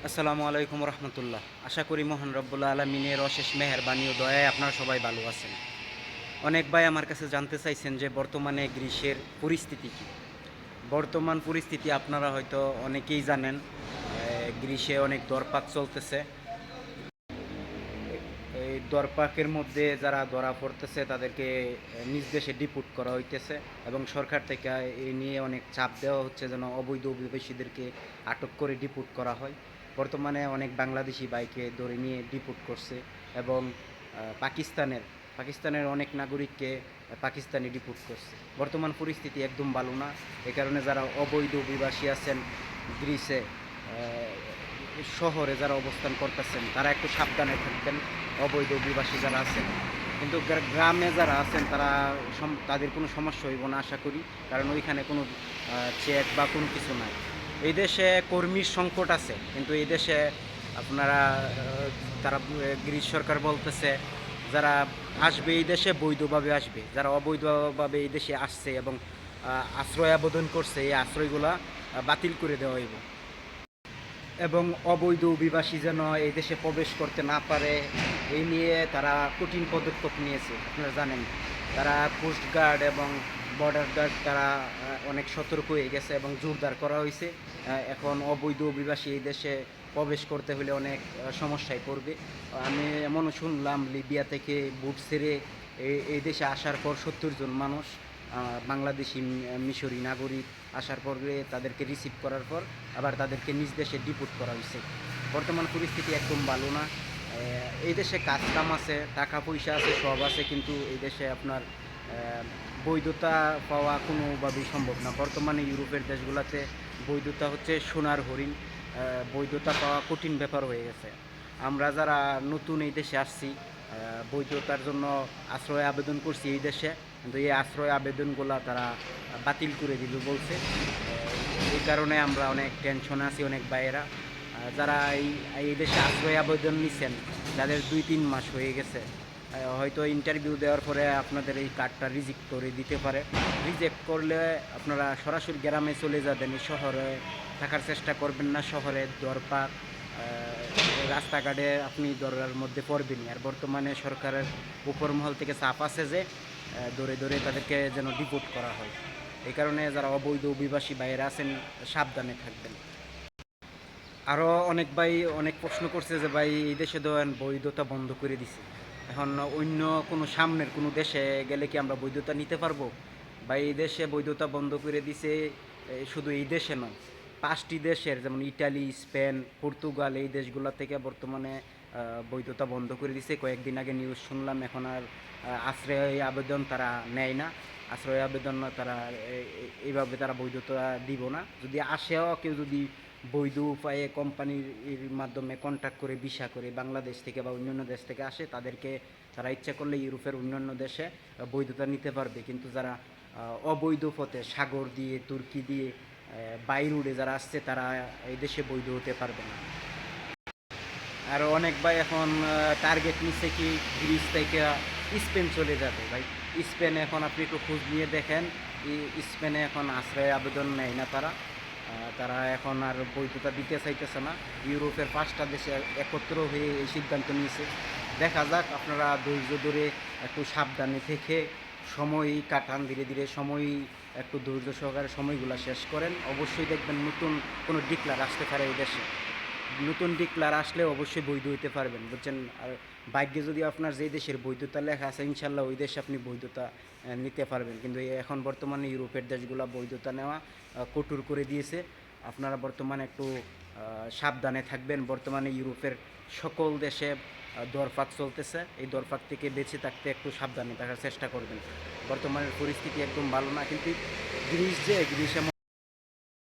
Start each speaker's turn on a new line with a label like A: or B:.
A: আসসালামু আলাইকুম রহমতুল্লাহ। আশা করি মহান রব্বুল আলমিনের অশেষ মেহেরবানি ও দয়ায় আপনারা সবাই ভালো আছেন। অনেক ভাই আমার কাছে জানতে চাইছেন যে বর্তমানে গ্রীষ্মের পরিস্থিতি কী। বর্তমান পরিস্থিতি আপনারা হয়তো অনেকেই জানেন, গ্রীষ্মে অনেক দরপাক চলতেছে। এই দরপাকের মধ্যে যারা ধরা পড়তেছে তাদেরকে নিজ দেশে ডিপোর্ট করা হইতেছে এবং সরকার থেকে এই নিয়ে অনেক চাপ দেওয়া হচ্ছে যেন অবৈধ অভিবাসীদেরকে আটক করে ডিপোর্ট করা হয়। বর্তমানে অনেক বাংলাদেশি বাইকে ধরে নিয়ে ডিপোর্ট করছে এবং পাকিস্তানের পাকিস্তানের অনেক নাগরিককে পাকিস্তানি ডিপোর্ট করছে। বর্তমান পরিস্থিতি একদম ভালো না। এ কারণে যারা অবৈধ অভিবাসী আছেন গ্রিসে, শহরে যারা অবস্থান করতেছেন তারা একটু সাবধানে থাকবেন। অবৈধ অভিবাসী যারা আছেন, কিন্তু গ্রামে যারা আছেন তারা তাদের কোনো সমস্যা হইব না আশা করি, কারণ ওইখানে কোনো চেক বা কোনো কিছু নাই। এই দেশে কর্মীর সংকট আছে, কিন্তু এই দেশে আপনারা তারা গ্রিস সরকার বলতেছে যারা আসবে এই দেশে বৈধভাবে আসবে, যারা অবৈধভাবে এই দেশে আসছে এবং আশ্রয় আবেদন করছে এই আশ্রয়গুলা বাতিল করে দেওয়া হইব এবং অবৈধ অভিবাসী যেন এই দেশে প্রবেশ করতে না পারে এই নিয়ে তারা কঠিন পদক্ষেপ নিয়েছে। আপনারা জানেন তারা কোস্টগার্ড এবং বর্ডার গার্ড তারা অনেক সতর্ক হয়ে গেছে এবং জোরদার করা হয়েছে। এখন অবৈধ অভিবাসী এই দেশে প্রবেশ করতে হলে অনেক সমস্যায় পড়বে। আমি এমনও শুনলাম লিবিয়া থেকে বুট ছেড়ে এই দেশে আসার পর ৭০ জন মানুষ বাংলাদেশি মিশরি নাগরিক আসার পরে তাদেরকে রিসিভ করার পর আবার তাদেরকে নিজ দেশে ডিপোর্ট করা হয়েছে। বর্তমান পরিস্থিতি একদম ভালো না। এই দেশে কাজ কাম আছে, টাকা পয়সা আছে, সব আছে, কিন্তু এই দেশে আপনার বৈধতা পাওয়া কোনোভাবেই সম্ভব না। বর্তমানে ইউরোপের দেশগুলোতে বৈধতা হচ্ছে সোনার হরিণ। বৈধতা পাওয়া কঠিন ব্যাপার হয়ে গেছে। আমরা যারা নতুন এই দেশে আসছি, বৈধতার জন্য আশ্রয় আবেদন করছি এই দেশে, কিন্তু এই আশ্রয় আবেদনগুলো তারা বাতিল করে দিল বলছে। এই কারণে আমরা অনেক টেনশনে আছি। অনেক ভাইয়েরা যারা এই দেশে আশ্রয় আবেদন নিচ্ছেন, যাদের ২-৩ মাস হয়ে গেছে, হয়তো ইন্টারভিউ দেওয়ার পরে আপনাদের এই কার্ডটা রিজেক্ট করে দিতে পারে। রিজেক্ট করলে আপনারা সরাসরি গ্রামে চলে যাবেন, শহরে থাকার চেষ্টা করবেন না। শহরে দরপাক রাস্তাঘাটে আপনি দরকার মধ্যে পড়বেনই। আর বর্তমানে সরকারের উপর মহল থেকে চাপ আছে যে ধরে ধরে তাদেরকে যেন ডিপোর্ট করা হয়। এই কারণে যারা অবৈধ অভিবাসী বাইরে আছেন সাবধানে থাকবেন। আরও অনেক ভাই অনেক প্রশ্ন করছে যে ভাই এই দেশে ধরেন বৈধতা বন্ধ করে দিছে, এখন অন্য কোনো সামনের কোনো দেশে গেলে কি আমরা বৈধতা নিতে পারবো? বা এই দেশে বৈধতা বন্ধ করে দিছে, শুধু এই দেশে নয়, 5টি দেশের যেমন ইটালি, স্পেন, পর্তুগাল এই দেশগুলো থেকে বর্তমানে বৈধতা বন্ধ করে দিছে। কয়েকদিন আগে নিউজ শুনলাম এখন আর আশ্রয় আবেদন তারা নেয় না। আশ্রয় আবেদন তারা এইভাবে তারা বৈধতা দিব না। যদি আসেও কেউ যদি বৈধ উপায়ে কোম্পানির মাধ্যমে কন্ট্যাক্ট করে ভিসা করে বাংলাদেশ থেকে বা অন্যান্য দেশ থেকে আসে, তাদেরকে তারা ইচ্ছা করলে ইউরোপের অন্যান্য দেশে বৈধতা নিতে পারবে। কিন্তু যারা অবৈধ পথে সাগর দিয়ে তুর্কি দিয়ে বাই রুটে যারা আসছে তারা এই দেশে বৈধ হতে পারবে না। আর অনেক ভাই এখন টার্গেট নিচ্ছে কি গ্রিস থেকে স্পেন চলে যাবে। ভাই স্পেনে এখন আপনি একটু খোঁজ নিয়ে দেখেন, স্পেনে এখন আশ্রয় আবেদন নেয় না তারা। তারা এখন আর বৈধতা দিতে চাইতেছে না। ইউরোপের 5টা দেশে একত্র হয়ে এই সিদ্ধান্ত নিয়েছে। দেখা যাক, আপনারা ধৈর্য ধরে একটু সাবধানে থেকে সময় কাটান, ধীরে ধীরে সময় একটু ধৈর্য সহকারে সময়গুলো শেষ করেন। অবশ্যই দেখবেন নতুন কোনো ডিক্লার আসতে পারে এই দেশে। নতুন ডিক্লার আসলে অবশ্যই বৈধ হইতে পারবেন, বুঝছেন। আর ভাগ্যে যদি আপনার যে দেশের বৈধতা লেখা আছে ইনশাল্লাহ ওই দেশে আপনি বৈধতা নিতে পারবেন। কিন্তু এখন বর্তমানে ইউরোপের দেশগুলো বৈধতা নেওয়া কঠোর করে দিয়েছে। আপনারা বর্তমানে একটু সাবধানে থাকবেন। বর্তমানে ইউরোপের সকল দেশে দরপাক চলতেছে। এই দরপাক থেকে বেঁচে থাকতে একটু সাবধানে থাকার চেষ্টা করবেন। বর্তমানের পরিস্থিতি একদম ভালো না, কিন্তু গ্রিস এমন